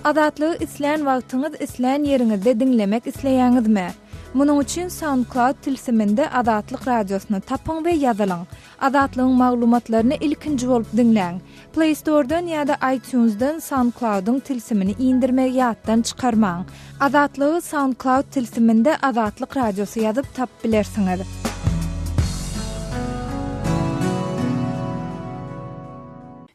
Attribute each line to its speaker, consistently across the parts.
Speaker 1: Adatlygy isleýän wagtyňyz isleýän ýeriňizde dinlemek isleýäňizmi? Munuň üçin SoundCloud tilsiminde Adatlyk radiosyny tapyň we ýazylyň. Adatlygyň maglumatlaryny ilkinji bolup dinleň. Play Store'dan ýa-da iTunes'dan SoundCloud'un tilsimini indirmek ýatdan çykarmaň. Adatlygy SoundCloud tilsiminde Adatlyk radiosy ýazyp tap bilersiňiz.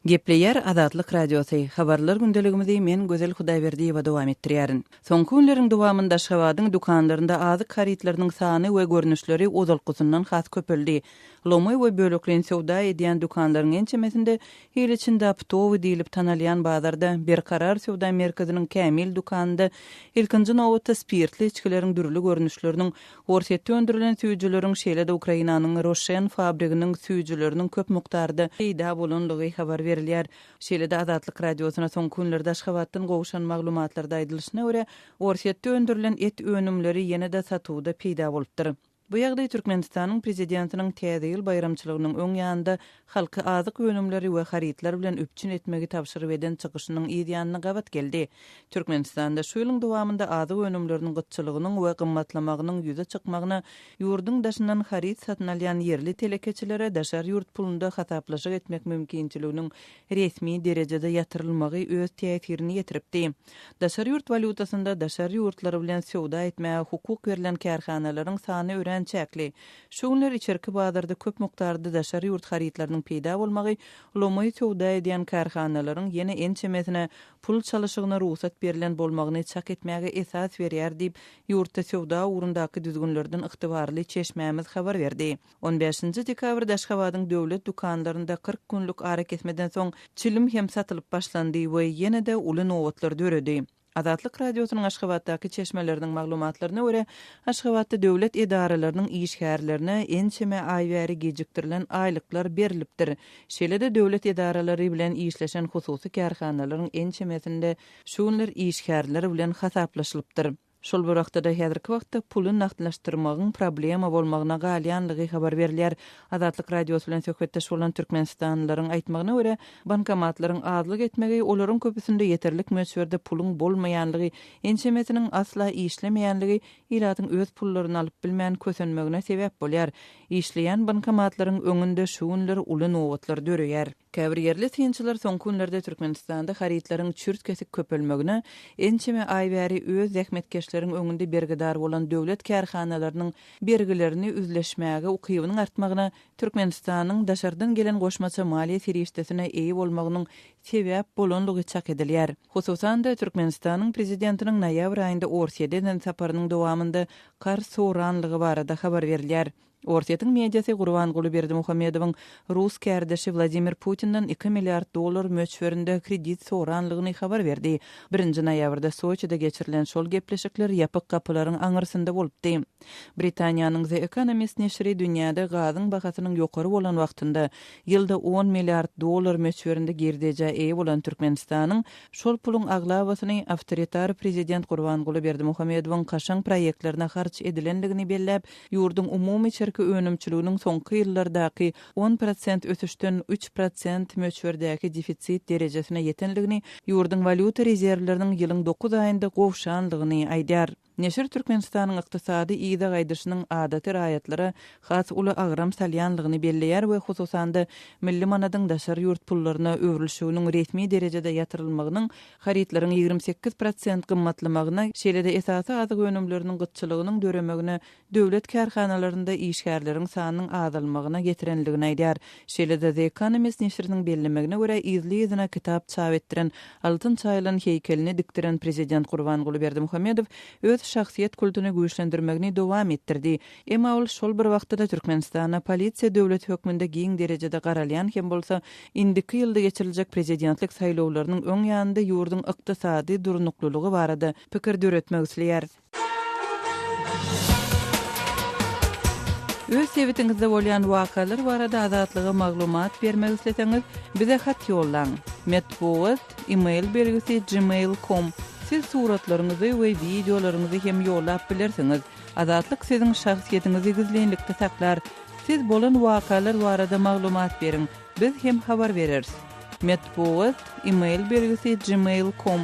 Speaker 2: Gepleyer Adatlyk radiosy. Habarlar gündeligimizi men Gözel Hudaýberdiýewa dowam etdirýärin. Soňky günleriň dowamında Şewadyň dukanlarynda azyk haritlarynyň sany we görnüşleri ozalkysyndan has köpeldi. Lomoy we böleklen sowda edýän dukanlaryň ençemesinde hili içinde aptowy diýilip tanalýan bazarda bir karar sowda merkeziniň Kämil dukanynda ilkinji nowatda spirtli içkileriň dürli görnüşleriniň orsetde öndürilen süýjüleriň şeýle-de Ukrainanyň Roshen fabriginiň süýjüleriniň köp mukdarda peýda bolanlygy habar berilýär. Şeýle-de Adatlyk radiosyna soňky günlerde Aşgabatdan gowuşan maglumatlarda aýdylyşyna görä, orsetde öndürilen et önümleri ýene-de satywda peýda bolupdyr. Bu ýagdaý Türkmenistanyň prezidentiniň täze ýyl bayramçylygynyň öň ýanynda halky azyk önümleri we haritlar bilen öpçün etmegi tapşyryp eden çykyşynyň ýa-da gabat geldi. Türkmenistanda şu ýylyň dowamında azyk önümleriniň gytçylygynyň we gymmatlamagynyň ýüze çykmagyna ýurdun daşyndan harit satyn alýan ýerli telekeçilere daşar ýurt pulunda hataplaşyk etmek mümkinçiliginiň resmi derejede ýatyrylmagy öz täsirini ýetiripdi. Daşar ýurt valutasynda daşar ýurtlary bilen sowda etmäge hukuk berilen kärhanalaryň sany çäkli. Şu günler içerki bazarda köp mukdarda daşary ýurt haritlarynyň peýda bolmagy, lomoy sowda edýän kärhanalaryň ýene ençemesine pul çalyşygyna ruhsat berilen bolmagyny çak etmäge esas berýär diýip ýurtda sowda urundaky düzgünlerden ygtybarly çeşmämiz habar berdi. 15-nji dekabrda Aşgabatyň döwlet dukanlarynda 40 günlük ara kesmeden soň çilim hem satylyp başlandy we ýene-de uly nowatlar döredi. Adatlyk radiosynyň Aşgabatdaky çeşmeleriniň maglumatlaryna görä, Aşgabatda döwlet edaralarynyň işgärlerine ençeme aýbäri gejikdirilen aýlyklar berilipdir. Şeýle-de döwlet edaralary bilen işleşen hususy kärhanalaryň ençemesinde şu günler işgärleri bilen hasaplaşylypdyr. Şol bir wagtda häzirki wagtda puly nakdlaşdyrmagyň problema bolmagyna galýanlygy habar berilýär. Adatlyk radiosy bilen söhbetdeş bolan türkmenistanlylaryň aýtmagyna görä, bankomatlaryň azlyk etmegi olaryň köpüsinde ýeterlik möçberde pulyň bolmaýanlygy, ençemesiniň asla işlemeýänligi ýa-da öz pullaryny alyp bilmän kösenmegine sebäp bolýar. İşleýän bankomatlaryň öňünde şu günler uly nowatlar dörýär. Käbir ýerli synçylar soňky günlerde Türkmenistanda haritlaryň çürt kesik köpelmegine ençeme aýbäri öz zähmetkeşleriň öňünde bergedar bolan döwlet kärhanalarynyň bergilerini üzleşmäge ukybynyň artmagyna Türkmenistanyň daşardan gelen goşmaça maliýe serişdesine eýi bolmagynyň sebäp bolanlygy çak edilýär. Hususan da Türkmenistanyň prezidentiniň noýabr aýynda Orsiýeden saparynyň dowamında kar soğuranlygy barada habar berilýär. Orsiýetiň mediasy Gurbanguly Berdimuhammedowyň Rus kärdeşi Vladimir Putindan $2 milliard möçberinde kredit soğuranlygyny habar berdi. 1-nji noýabrda Soçida geçirilen şol gepleşikler ýapyk kapylaryň aňyrsynda bolupdy. Britaniýanyň The Economist neşri dünýäde gazyň bahasynyň ýokary bolan wagtynda ýylda $10 milliard möçberinde girdeje eýi bolan Türkmenistanyň şol puluň aglawasyny awtoritar prezident Gurbanguly Berdimuhammedowyň kaşaň proýektlerine harç edilenligini belläp, ýurdun umumy önümçülüğünün soňky ýyllardaky 10% ösüşden 3% möçberdäki defitsit derejesine ýetenligini, ýurdun valuta rezerwleriniň ýylyň 9 aýynda gowşanlygyny aýdýar. Neşir Türkmenistanyň ykdysady ýyda gaýdyşynyň adaty raýatlary has uly agram salýanlygyny belleýär we hususanda milli manadyň daşary ýurt pullaryna öwrülşiginiň resmi derejede ýatyrylmagynyň haritlaryň 28% gymmatlamagyna, şeýle-de esasy azyk önümleriniň gytçylygynyň döremegine döwlet kärhanalarynda işgärleriň sanynyň azalmagyna getirenligini aýdýar. Şeýle-de The Economist neşriniň bellemegine görä ýyzyna kitap çap etdiren Altyn çaýlan heykelini dikdiren prezident Gurbanguly Berdimuhammedow öz şahsiýet kulturyny güýçlendirmegini dowam etdirdi. Emma ol şol bir wagtda Türkmenistana polisiýa döwlet hökmünde giň derejede garalýan hem bolsa indiki ýylda geçiriljek prezidentlik saýlawlarynyň öň ýanynda ýurdun ykdysady durnuklulygy barada pikir döretmek isleýär. Öz sebitingizde bolýan wakalar barada azatlyga maglumat bermek isleseňiz, bize hat ýollaň. Metbuat email belgisi gmail.com. Siz suratlaryňyzy we videolaryňyzy hem ýollap bilersiňiz. Azatlyk siziň şahsiýetiniňizi gizlenlikde saklar. Siz bolan wakalar barada maglumat beriň. Biz hem habar bereriz. Metbuat email belgisi gmail.com.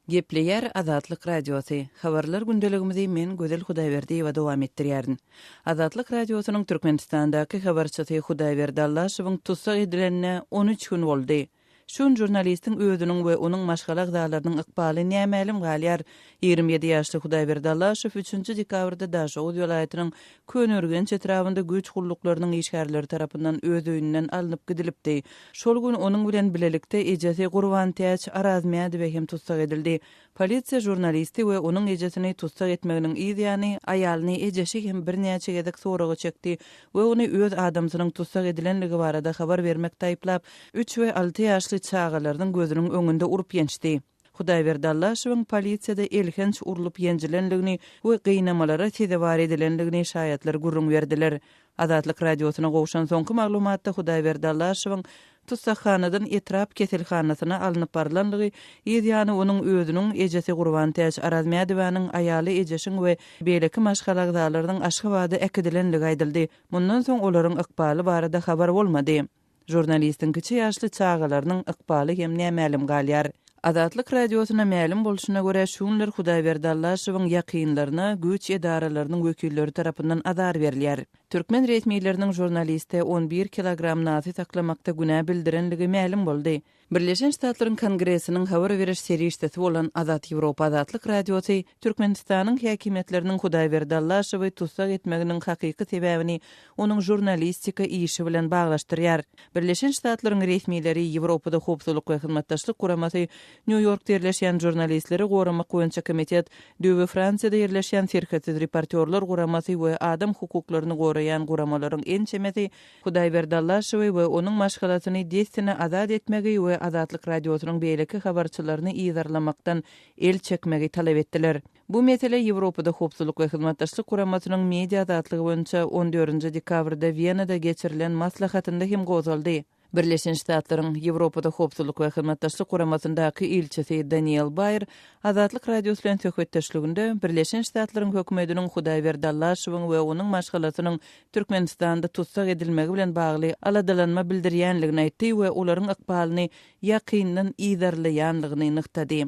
Speaker 2: Gepleyer Azatlyk Radiosu. Habarlar gündeligimizi men Gözel Hudaýberdi we dowam etdirýärin. Azatlyk Radiosynyň Türkmenistandaky habarçysy Hudaýberdi Allaşowyň tutsak edilenine 13 gün boldy. Şun jurnalistiň özüniň we onuň maşgalak zalarynyň ykbaly nämälim galýar. 27 ýaşly Hudaýberdi Allaşow 3-nji dekabrda Daşow welaýatynyň Könörgen çetrawynda güç gullyklarynyň işgärleri tarapyndan öz öýünden alınıp gidilipdi. Şol gün onuň bilen bilelikde ejesi Gurban Täç Arazmiýady we hem tutsak edildi. Polisiýa jurnalisti we onuň ejesini tutsak etmeginiň ýa-ni aýalyny ejesi hem birnäçe gezek soragy çekdi we ony öz adamsynyň tutsak edilenligi barada habar bermek taýplap 3 we 6 ýaşly çağalardyň gözüniň öňünde urup ýençdi. Hudaýberdi Allaşowyň polisiýada elhenç urulyp ýenjilenligini we gynamalara tezewar edilenligini şaýatlar gurrun berdiler. Azatlyk Radiosyna gowşan soňky maglumatda Hudaýberdi Allaşowyň tutsakxanadan etrap keselxanasyna alınıp barlanlygy, ýa-ni onuň özüniň ejesi Gurban Täç Arazmiýadyň aýaly ejeşiň we beýleki maşgalagdalardyň Aşgabatda ekedilenligi aýdyldy. Mundan soň olaryň ykbaly barada habar bolmady. Jurnalistiň kiçi ýaşly çağalarynyň ykbaly hem nämälim galýar. Azatlyk Radiosyna ma'lum bolşuna görä şunlar Hudaýberdi Allaşowyň ýakynlaryna güç edaralarynyň wekilleri tarapyndan azar berilýär. Türkmen resmiýetleriniň jurnaliste 11 kilogram nazy saklamakda günä bildirenligi ma'lum boldy. Birleşen Ştatlaryň Kongresiniň habar beriş serişdesi bolan Azat Ýewropa Azatlyk Radiosy Türkmenistanyň häkimetleriniň Hudaýberdi Allaşowy tutsak etmeginiň hakyky sebäbini onuň jurnalistika işi bilen baglaşdyrýar. Birleşen Ştatlaryň resmiýetleri Ýewropada howpsuzlyk we hyzmatdaşlyk guramasy New Yorkda ýerleşýän jurnalistleri goramak boýunça komitet, Döwe Fransiýada ýerleşýän serketsiz reporterler guramasy we adam hukuklaryny goraýan guramalaryň en çemeti Hudaýberdi Allaşowy we onuň maşgalatyny destine azad etmegi we Azatlyk Radiosynyň beýleki habarçylaryny ýyzarlamakdan el çekmegi talap etdiler. Bu mesele Ýewropada howpsuzlyk we hyzmatdaşlyk guramasynyň media azatlygy boýunça 14 dekabrda Wienada geçirilen maslahatynda hem gozaldy. Birleşen Ştatlaryň Ýewropada howpsuzlyk we hyzmatdaşlyk guramasyndaky ilçisi Daniel Bayer Azatlyk Radiosu bilen söhbetdeşliginde Birleşen Ştatlaryň hökümetiniň Hudaýberdi Allaşowyň we onuň maşgalatynyň Türkmenistanda tutsak edilmegi bilen bagly aladalanma bildirýänligini aýtdy we olaryň ykbalyny ýakyndan ýyzarlaýanlygyny nyktady.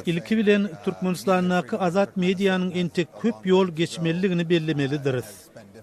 Speaker 3: İlki bilen Türkmenistanyň azat mediýanyň entek köp ýol geçmeliligini bellemelidir.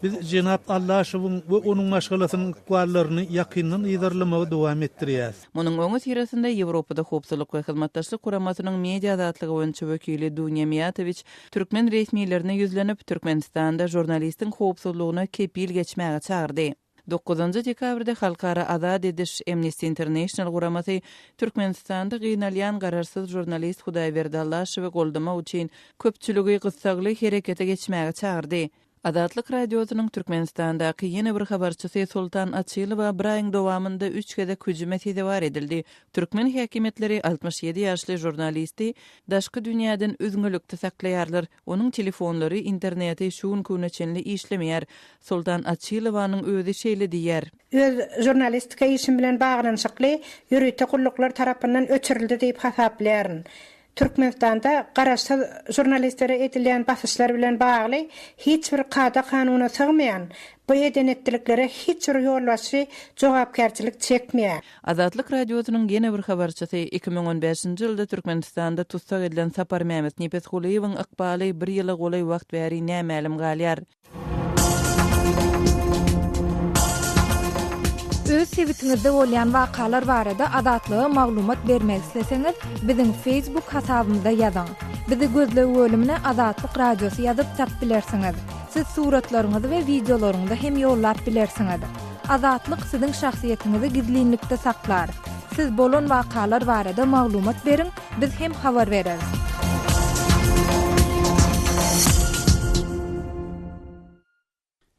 Speaker 3: Biz Jenap Allaşowyň we onuň maşgalatynyň ykballaryny ýakyndan ýyzarlamagy dowam etdirýäs.
Speaker 2: Munyň öňü sirasynda Ýewropada howpsuzlyk we hyzmatdaşlyk guramasynyň media azatlygy boýunça wekili Dunya Mijatoviç türkmen resmiýetlerine ýüzlenip Türkmenistanda jurnalistiň howpsuzlygyna kepil geçmäge çağırdy. 9 dekabrda Halkara Azad ediş Amnesty International guramasy Türkmenistanda gynalýan gararsyz jurnalist Hudaýberdi Allaşowy goldama üçin köpçüligi gyssagly herekete geçmäge çağırdy. Azatlyk Radiosynyň Türkmenistandaky ýene bir habarçysy Sultan Açylowa bir aýyň dowamında 3 kere hüjüme tezewar edildi. Türkmen häkimetleri 67 ýaşly jurnalisti daşky dünýäden üzgünlükde saklaýarlar. Onuň telefonlary interneti şuň güneçenli işlemeýär. Sultan Açylowanyň özü şeýle diýär.
Speaker 4: Öz jurnalistika işi bilen baglanşykly ýürüte gulluklar tarapyndan öçürildi diýip hasaplaryn. Türkmenistanda garaşsyz jurnalistlere edilen basyşlar bilen bagly hiç bir kada kanuna sığmayan bu edenetliklere hiç bir ýolbaşy jogapkärçilik çekmeýär.
Speaker 2: Azatlyk Radiosynyň ýene bir habarçysy 2015-nji ýylda Türkmenistanda tutsak edilen Sapar Mehmet Nepesguliýewiň ykbaly bir ýyla golay wagt bäri nämälim galýar.
Speaker 1: Öz sebitiňizde bolýan wakalar barada adatlyga maglumat bermek isleseňiz, biziň Facebook hasabymyzda ýazyň. Bizi gözlegi bölümine Azatlyk Radiosu ýazyp tap bilersiňiz. Siz suratlaryňyzy we videolaryňyzy hem ýollap bilersiňiz. Azatlyk siziň şahsiýetiniňizi gizlinlikde saklar. Siz bolan wakalar barada maglumat beriň, biz hem habar bereriz.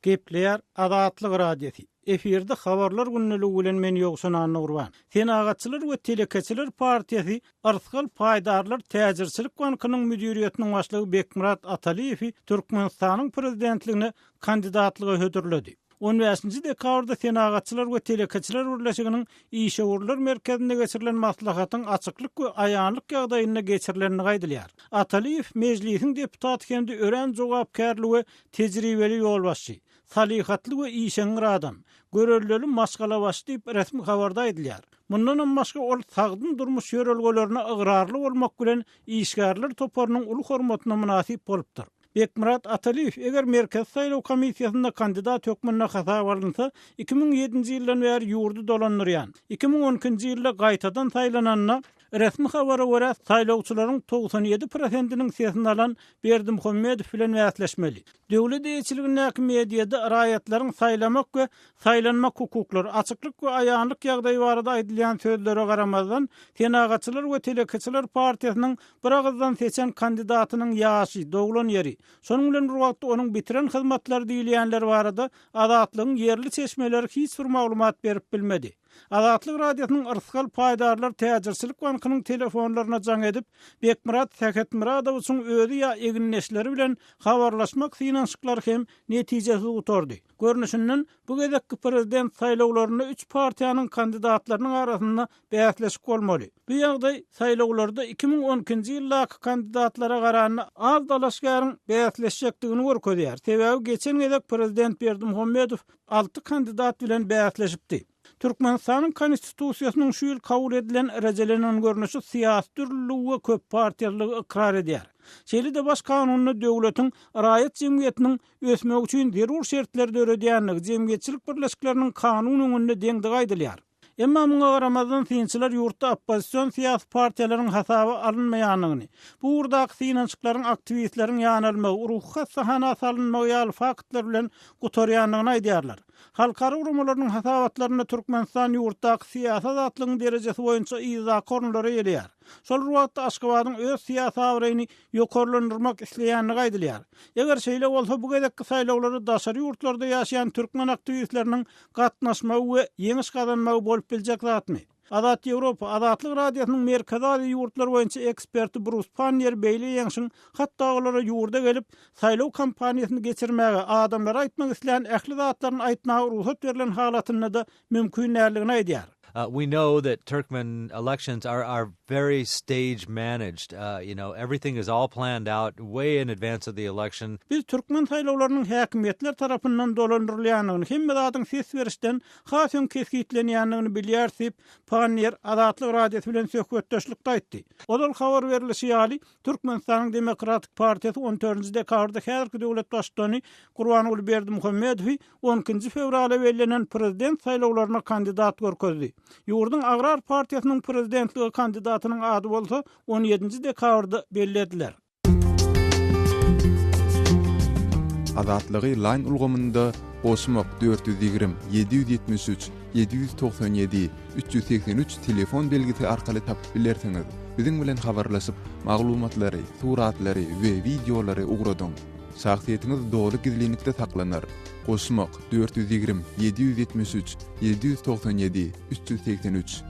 Speaker 3: Gepleyer Azatlyk Radiosu. Efirde habarlar günneligi bilen men ýogsun Nurban. Senagatçylar we telekeçiler partiýasy Arskal paýdarlar täjirçilik bankynyň müdiriýetiniň başlygy Bekmurat Ataliýew Türkmenistanyň prezidentligine kandidatlygy hödürledi. 15 dekabrda senagatçylar we telekeçiler birleşiginiň işgörler merkezinde geçirilen maslahatyň açyklyk we aýanlyk ýagdaýyna geçirilenini gaýdylýar. Ataliýew mejlisiň deputat hemde ören jogapkärligi tejribeli ýolbaşçy, salihatly we işeňir adam, görelleri maşgala başlayıp resmi habarda edilýär. Mundan başga ol sagdyn durmuş ýörelgelerine ıgrarly bolmak bilen işgärler toparynyň uly hormatyna münasip bolupdyr. Bekmurat Ataliýew eger Merkez Saýlaw Komissiýasyna kandidat hökmüne hasap alınsa 2007-nji ýyldan bäri ýurdu dolanýan. 2012-nji ýylda gaýtadan saýlananyna resmi habara görä saýlawçylaryň 97%-iniň sesini alan Berdimuhammedow bilen wäsleşmeli. Döwlet eýçiligine mediýada raýatlaryň saýlamak we saýlanmak hukuklary, açyklyk we aýanlyk ýagdaý barada aýdylýan sözlere garamazdan Senagatçylar we Telekeçiler partiýasynyň bir agızdan seçen kandidatynyň ýaşy, doglan ýeri, şonuň bilen bir wagtda onuň bitiren hyzmatlary diýilýänler barada adatlygyň yerli seçmeleri hiç bir maglumat berip bilmedi. Azatlyk radiosynyň ırskal paýdarlar täjirçilik bankynyň telefonlaryna jaň edip Bekmurat Saketmuradowyň özi ýa eginleşleri bilen habarlaşmak finansyklary hem netijesi utordy. Görnüşinden bu gezekki prezident saýlawlaryna 3 partiýanyň kandidatlarynyň arasynda bäsleşik bolmaly. Bu ýagdaý saýlawlarda 2012-nji ýyldaky kandidatlara garanyna az dalaşgaryň bäsleşjekdigini görkezýär. Sebäbi geçen gezek prezident Berdimuhammedow 6 kandidat bilen bäsleşipdi. Türkmenistanyň konstitusiýasynyň şu ýyl kabul edilen rejelenen görnüşi siýasy türlüligi we köp partiýalygy ikrar edýär. Şeýle-de baş kanunyny döwletiň raýat jemgyýetiniň ösmek üçin zerur şertler döredýänligi jemgyýetçilik birleşikleriniň kanun öňünde deňdigi aýdylýar. Emma muňa garamazdan synçylar ýurtda opposision siýasy partiýalaryň hasaby alınmaýanlygyny, bu urdak synçyklaryň aktivistleriň ýanylmagy, ruhha sahana salynmagy ýaly faktlar bilen gutorýanlygyny aýdýarlar. Halkara urumlarynyň hasabatlaryna Türkmenistan ýurtdaky siýasat atlygyň derejesi boýunça iza korunlary ýelýär. Şol wagtda Aşgabatyň öz siýasat awryny ýokarlandyrmak isleýänligi aýdylýar. Eger şeýle bolsa bu gezekki saýlawlary daşary ýurtlarda ýaşaýan türkmen aktivistleriň gatnaşmagy we ýeňiş kazanmagy bolup biljek zatmy? Azat Ýewropa Azatlyk radiosynyň merkezi ýurtlar boýunça eksperti Bruce Pannier beýle ýeňşiň hatda olara ýurda gelip saýlaw kampaniýasyny geçirmäge, adamlara aýtmak isleýän ähli zatlaryň aýtmagy ruhsat berilen halatyny da mümkin näligini aýdýar.
Speaker 5: We know that Turkmen elections are very stage managed. Everything is all planned out way in advance of the election.
Speaker 3: Biz Türkmen saýlawlarynyň häkimetler tarapyndan dolandyrylýanyny, hemme zatyň ses berişden hasyn kesgitlenýänligini bilýärsip, Pannier Azatlyk radiosy bilen söhbetdeşlikde aýtdy. Odal habar berilişi ýaly Türkmenistanyň Demokratik Partiýasy 14-nji dekabrda häzirki döwlet başçyny Gurbanuly Berdimuhammedow 12-nji fevralda belirlenen prezident saýlawlaryna kandidat görkezdi. Ýurdun Agrar Partiýasynyň prezidentligi kandidatynyň ady bolsa 17-nji dekabrda belirlediler.
Speaker 6: Azatlygy line ulgamynda Osmak 420 773 797 383 telefon belgisi arkaly tapyp bilersiňiz. Biziň bilen habarlaşyp maglumatlary, suratlary we videolary ugradyň. Şahsiýetiniz dogry gizlilikde saklanar. Osmak 420 773 797 383.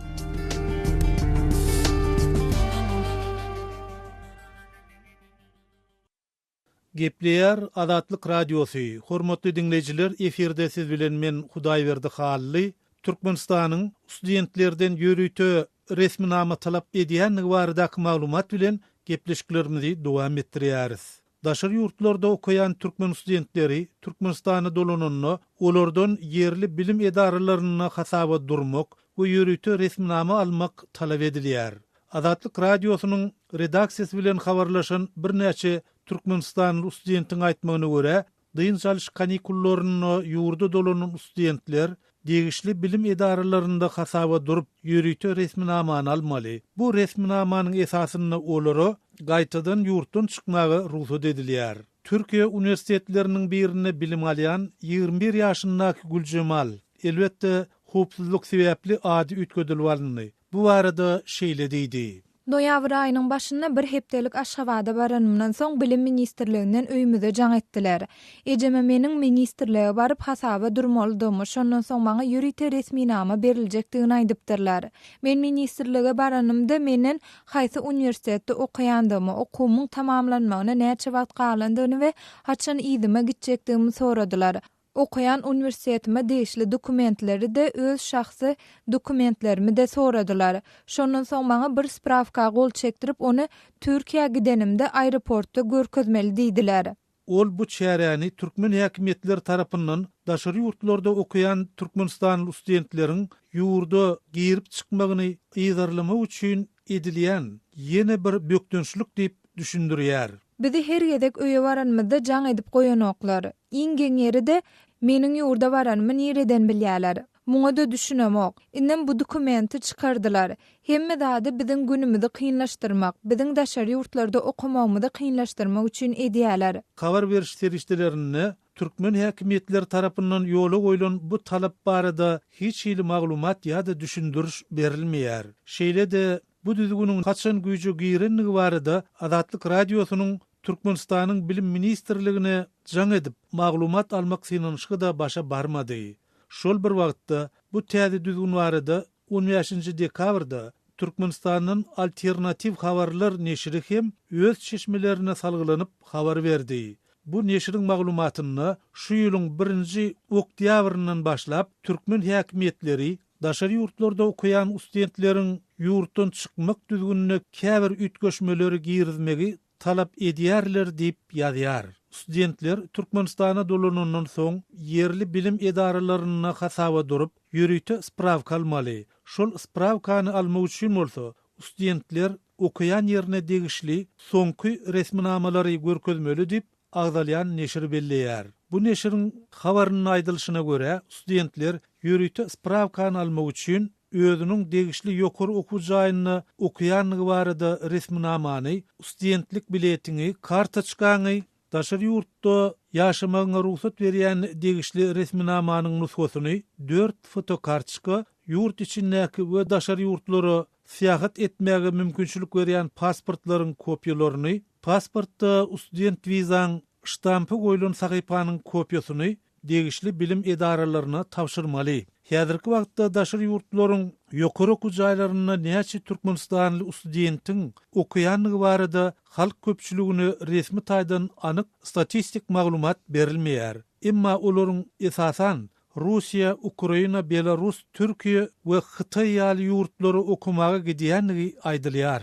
Speaker 3: Gepleýär Azatlyk radiosy. Hormatly dinleýijiler, eferde siz bilen men Hudaýberdi Hally, Türkmenistanyň studentlerden ýörüýte resminama talap edýänligi baradaky maglumat bilen gepleşiklerimizi dowam etdirýäris. Daşary ýurtlarda okuyan Türkmen studentleri Türkmenistany dolananyny, olardan yerli bilim edaralaryna hasaba durmak we ýörüýte resminama almak talap edilýär. Azatlyk radiosynyň redaksiyasy bilen habarlaşan bir näçe Türkmenistan studentiň aýtmagyna görä, dyn çalyş kanikullaryny ýurda dolanan studentler degişli bilim edaralarynda hasaba durup ýörüýte resminamany almaly. Bu resminamanyň esasyny olary gaýtadan ýurtdan çykmagy ruhsat edilýär. Türkiýe universitetleriniň birine bilim alýan 21 ýaşyndaky Güljemal elbetde howpsuzlyk sebäpli ady ütgedilýärdi. Bu barada şeýle diýdi.
Speaker 1: Noýabr aýynyň başynda bir hepdelik Aşgabatda baranymdan soň bilim ministrliginden öýümüze jaň etdiler. Ejeme meniň ministrlige baryp hasaba durmalydymy, şondan soň maňa ýürüýte resminama berilejekdigini aýdypdyrlar. Men ministrlige baranymda menen haýsy universitetde okuýandymy, okumyň tamamlanmagyna näçe wagt galandygyny we haçan ýydyma gitjekdigimi soradylar. Okuyan universitetime değişli dokumentleri de öz şahsy dokumentlerimi de soradylar. Şondan soň maňa bir spravka gol çekdirip onu Türkiýe gidenimde aeroportda görkezmeli diýdiler.
Speaker 7: ol bu çäräni türkmen häkimetleri tarapyndan daşary ýurtlarda okuyan Türkmenistanly studentleriň ýurda girip çykmagyny ýyzarlamak üçin edilýän ýene bir bökdünçlik diýip düşündirýär.
Speaker 1: Bizi her gedek öýe baranmyzda jaň edip goýan oklar. Iň geňeri de meniň ýurda baranmy nereden bilýärler. Muňa da düşünemok. Inden bu dokumenti çykardylar. Hemme dady biziň günümizi kynlaşdyrmak, biziň daşary ýurtlarda okumagymyzy kynlaşdyrmak üçin edýärler.
Speaker 7: Habar beriş serişdelerini Türkmen häkimetleri tarapyndan ýola goýulan bu talap barada hiç ýyly maglumat ýa-da düşündiriş berilmeýär. Şeýle de bu düzgünün kaçan güýjü girenligi barada Azatlyk radiosynyň Türkmenistanyň bilim ministrligine jaň edip maglumat almak synanyşy da başa barmady. Şol bir wagtda bu täze düzgün barada 15-nji dekabrda Türkmenistanyň alternativ habarlar neşri hem öz çeşmelerine salgylanyp habar berdi. Bu neşriň maglumatyny şu ýylyň 1-nji oktýabryndan başlap türkmen häkimetleri daşary ýurtlarda okuyan studentleriň ýurtdan çykmak düzgünine käbir ütgeşmeleri girizmegi talap edýärler diýip ýazýar. Studentler Türkmenistana dolanandan soň yerli bilim edaralaryna hasaba durup ýürüýte spravka almaly. Şol spravkany almak üçin bolsa studentler okuyan ýerine degişli soňky resminamaları görkezmeli diýip agdalýan neşir belleýär. Bu neşiriň habarynyň aýdylyşyna görä studentler ýürüýte spravkany almak üçin özüniň degişli ýokary okuw jaýyny okuyanlygy barada resminamany, studentlik biletini, kartoçkany, daşary ýurtda ýaşamagyna ruhsat berýän degişli resminamanyň nusgasyny, 4 fotokartçka, ýurt içindäki we daşary ýurtlary seýahat etmäge mümkinçilik berýän pasportlaryň kopýalaryny, pasportda student wizaň ştampy goýulan sahypanyň kopýasyny degişli bilim edaralaryna tapşyrmaly. Häzirki wagtda daşary ýurtlaryň ýokary okuw jaýlaryna näçe Türkmenistanly studentiň okuyanlygy barada halk köpçüligini resmi taýdan anyk statistik maglumat berilmeýär. Emma olaryň esasan Russiya, Ukraina, Belarus, Türkiýe we Hytaý ýaly ýurtlary okumaga gidýänligi aýdylýar.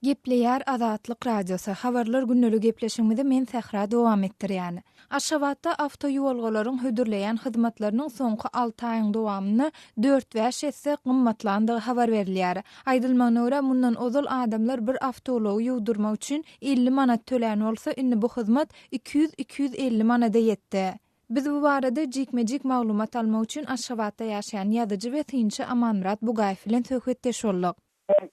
Speaker 1: Gepleýär Azatlyk radiosu. Habarlar günnelik gepleşigimizde men Sehra dowam etdirýän. Aşgabatda awtoýolgalaryň hödürleýän hyzmatlarynyň soňky 6 aýyň dowamyny 4-5 esse gymmatlandygy habar berilýär. Aýdylmagyna görä mundan ozal adamlar bir awtology ýuwdurmak üçin 50 manat töläni bolsa, indi bu hyzmat 200-250 manata ýetdi. Biz bu barada jikmejik maglumat almak üçin Aşgabatda ýaşaýan ýazyjy we synçy Amanmurat Bugaýew bilen söhbetdeş boldyk.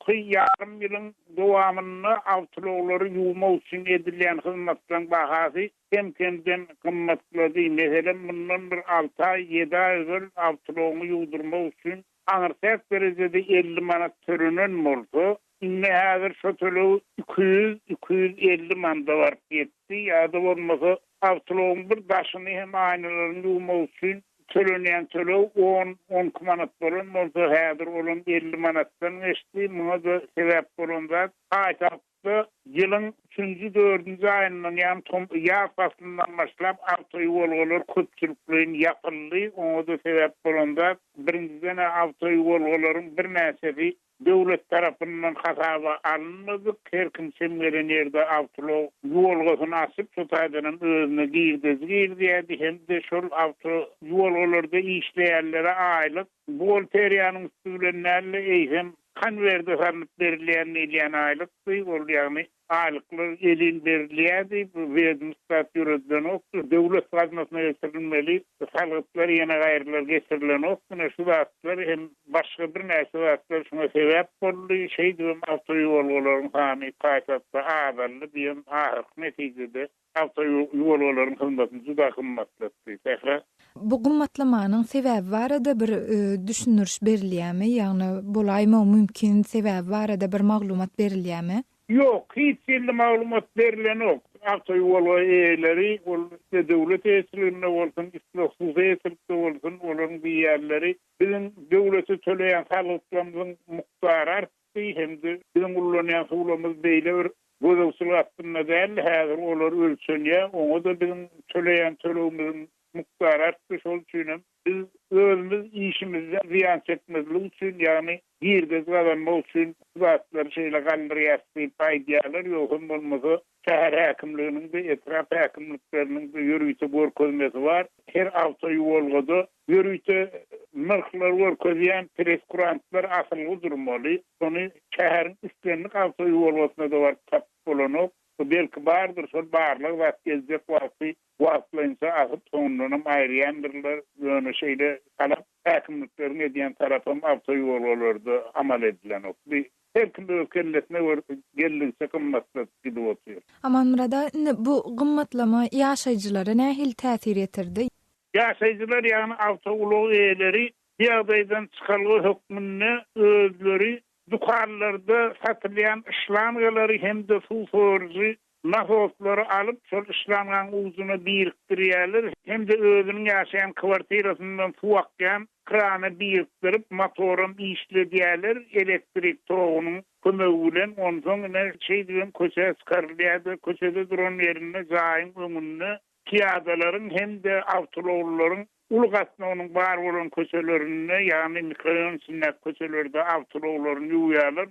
Speaker 8: Yarım yılın dowamyny awtologary ýuwmak üçin edilýän hyzmatlaryň bahasy hem-hemden gymmatly. Meselem bundan bir 6 ay 7 ay öňe awtology ýuwdurmak üçin aňyrsak derejede 50 manat törenen bolsa, indi häzir şu tölew 200-250 manata baryp ýetdi. Ýa-da bolmasa awtologyň bir daşyny hem aýnalaryny ýuwmak üçin tölenýän tölew 10 manat bolan, bolsa häzir olan 50 manatdan geçdi. Muňa da sebäp bolanda aýtapdy, ýylyň 3-4-nji aýyndan ýa-ni ýaz faslyndan başlap awtoýolgalar köpçülik bilen ýapyldy. Oňa da sebäp bolanda birinjiden awtoýolgalaryň bir näsesi döwlet tarapyndan hasaba alınmady. Her kimse beren ýerde awtolog ýolgasyny açyp tutadanyň özüne girdi. Hem de şol awtoýolgalarda işleýänlere aýlyk bol periýanyň üstünde eýsem kanwerde sanıp berilýän näýän aýlyk ol ýagny aýlyklar elin berilýärdi. Bu wedmustat ýüreden ok döwlet gaznasyna ýetirilmeli. Halyklar ýene gaýrylar geçirilen ok. Şu wagtlar hem başga bir näse wagtlar şuna sebäp boldy. Şeýdem awtoýolgalaryň sany paýtatda azally diýen ahyr netijede awtoýolgalaryň hyzmatyny juda gymmatlatdy.
Speaker 1: Bu gymmatlamanyň sebäbi barada bir düşünürş berilýärmi? Ýagny bolaýma mümkin sebäbi barada bir maglumat berilýärmi?
Speaker 8: Yok, hiç ýyly maglumat berilen ok. Awtoýolga eýleri, ol döwlet eýslerine bolsun, islohsuz eýslerine bolsun, olaryň bir ýerleri biziň döwleti töleýän halyklarymyzyň muktary artdy, hem-de biziň ullanýan suwlamyz beýle bir gözüňsüz atdyna däl, häzir olar ölçenýär, oňa da biziň töleýän tölewimiziň muktar artdy şol üçin biz özümüz işimizde ziyan çekmezlik üçin ýagny girde kazanmak üçin zatlar şeýle galdyrýardy paýdalar ýokun bolmasa şäher häkimliginiň de etraf häkimlikleriniň de ýürüýte görkezmesi bar. Her awto ýolgada ýürüýte mırklar görkezýän preskurantlar asylgy durmaly. Ony şäheriň üstünlik awto ýolgasyna da bar tap bolanyp belki bardır şol barlyk wagt gezjek wagtlaýsa asyp soňundan aýrýandylar ýöne şeýle talap häkimliklerini edýän tarapym awto ýollarda amal edilen okdy. Her kimde ökelletine gelinse kımmatlı gibi otuyor.
Speaker 1: Aman Murada, bu gımmatlama ýaşaýjylara nähil täsir etirdi?
Speaker 8: Ýaşaýjylar ýagny awtoguluk eýleri ýagdaýdan çykarlygy hökmüne özleri dukanlarda satylýan işlemleri hem de sulforji nafosları alıp şol işlemlerin uzunu biriktirýärler hem de özüniň ýaşaýan kwartirasyndan suwakýan krana biriktirip motorun işledýärler elektrik togunyň kömegi bilen ondan şeý diýen köçe çykarylýar, köçede duran ýerine jaýyň öňünde piýadalaryň hem de awtologlaryň ulgatna onun bar bolan köçelerine ýagny mikrorayon sünnet köçelerde awtologlaryny ýuýarlar.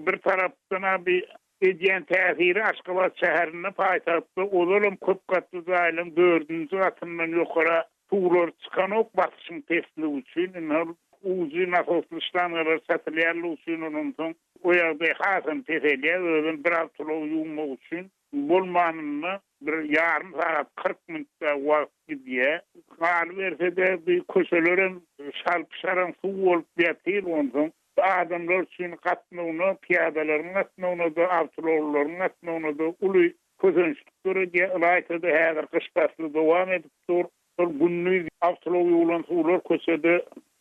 Speaker 8: Bir tarapdan bir edýän täsiri Aşgabat şäherine paýtagtda olalım köp gatly zaýlyň 4-nji gatyndan ýokara tuğlar çykan ok basyşyň testligi üçin uzy nafoslyşlanlar satylýarly üçin ondan o ýerde hasam teselýär özüm bir awtolog ýuwmak üçin bolmanyny bir ýarym saat 40 minutda wagt gidýär. Hal bersede bir köşelerin şalpşaran suw bolup ýatyr ondan adamlar üçin gatnawyny, piýadalaryň gatnawyny da awtologlaryň gatnawyny da uly közençlikleri ýaýtdy häzir kış fasly dowam edip dur. Günlük awtolog ýolan suwlar köşede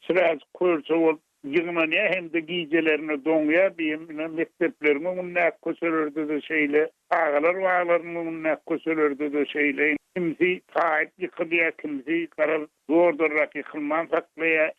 Speaker 8: süräz körçe bolup ýygmanýa hem de giýjelerini doňýa bilen mektepleriniň näk köşelerde de şeýle agalar waglarynyň näk köşelerde de şeýle kimsi taýt ýykylýar, kimsi garal zordurak ýykylman saklaýar.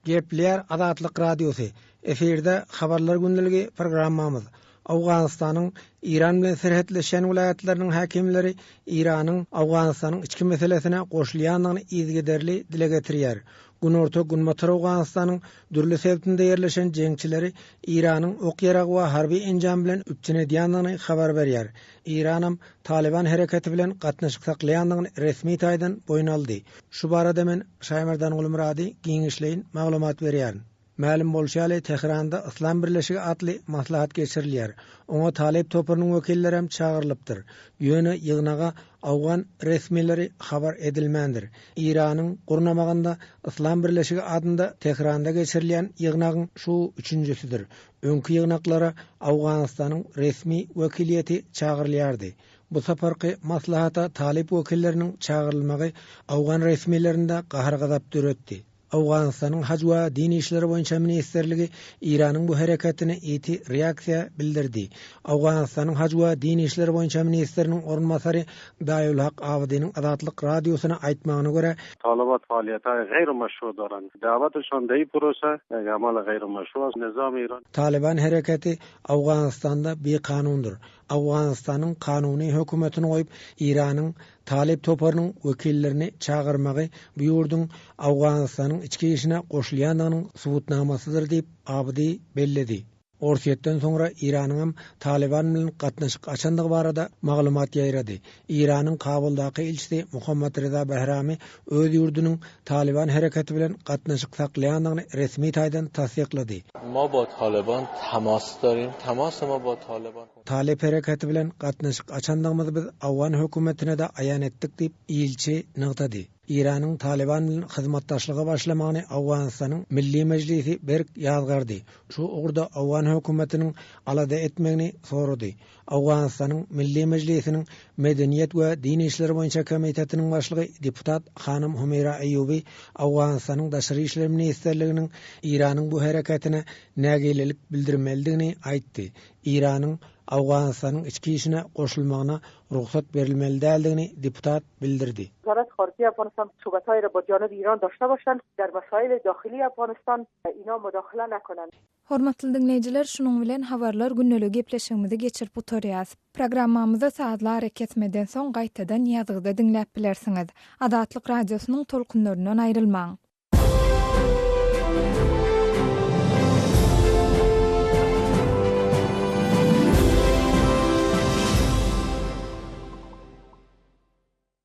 Speaker 9: Gepler Adatlyk Radiosu. Eferde habarlar gündəligi programmamız. Awganystanyň İran bilen serhetleşen vilayatlarynyň häkimleri İranyň Awganystanyň içki meselesine goşulýanlygyny izgederli dile getirýär. Gün orta gün motor Awganystanyň dürli sebäpinde ýerleşen jeňçileri İranyň ok ýaragy we harby enjam bilen üpçün edýänligini habar berýär. İranam Taliban hereketi bilen gatnaşyk saklaýanlygyny resmi taýdan boyun aldy. Şu barada men Şaýmerdan Gulmurady giňişleýin maglumat berýär. Ma'lum bolşaly Tehranda Islam Birleşigi atly maslahat geçirilýär. Oňa talep topurynyň wekilleri hem çağırlypdyr. Ýöne ýygnaga Awgan resmileri habar edilmändir. İranyň gurnamagynda Islam Birleşigi adynda Tehranda geçirilýän ýygnagyň şu üçünjüsidir. Öňki ýygnaklara Awganystanyň resmi wekiliýeti çağırylýardy. Bu saparky maslahata talep wekilleriniň çağırylmagy Awgan resmilerinde gahar gazap döretdi. Awganystanyň Hac we Dini işleri boýunça ministerligi İranyň bu hereketine iti reaksiýa bildirdi. Awganystanyň Hac we Dini işleri boýunça ministeriniň orunmasary Daýul Haq Awadynyň Adatlyk radiosyna aýtmagyna görä,
Speaker 10: Taliban faaliýeti gayrimeşru duran. Dawat şondaý prosa, gamal gayrimeşru nizam İran.
Speaker 9: Taliban hereketi Awganystanda bir kanundur. Awganystanyň kanuny hökümetini goýup İranyň talep toparynyň wekillerini çağırmagy bu ýurduň Awganystanyň içki işine goşulýanlygynyň subutnamasydyr diýip Abdi belledi. Orsiýetden soňra Iranyň Taliban bilen gatnaşyk açandygy barada maglumat ýaýrady. Iranyň Kabuldaky elçisi Muhammad Reza Bahrami öz ýurdunyň Taliban hereketi bilen gatnaşyk saklaýanlygyny resmi taýdan tasdiqlady.
Speaker 11: Ma ba Taliban temas daryň, temas ma ba Taliban.
Speaker 9: Talep hereketi bilen gatnaşyk açandygymyzy biz Awgan hökümetine de aýan etdik diýip elçi nygtady. İranyň Taliban bilen hyzmatdaşlygy başlamagyny Awganystanyň Milli Mejlisi berk ýazgardy. Şu ugurda Awgan hökümetiniň alada etmegini sorady. Awganystanyň Milli Mejlisiniň Medeniýet we Dini işleri boýunça komitetiniň başlygy deputat Hanım Humeyra Eýubi Awganystanyň Daşary işler ministerliginiň İranyň bu hereketine nägelelik bildirmeldigini aýtdy. İran'ın Awganistanyň içki işine goşulmagyna ruhsat berilmeli däldigini deputat bildirdi.
Speaker 12: وزارت خارجه افغانستان صحبت‌های را با جانب ایران داشته باشند در مسائل داخلی افغانستان اینا مداخله نکنند.
Speaker 1: Hormatly dinleyijiler, şunuň bilen habarlar günneligi gepleşigimizi geçirip oturýas. Programmamyza saatlar ketmeden soň gaýtadan ýazgyda dinläp bilersiňiz. Adatlyk radiosynyň tolkunlaryndan aýrylmaň.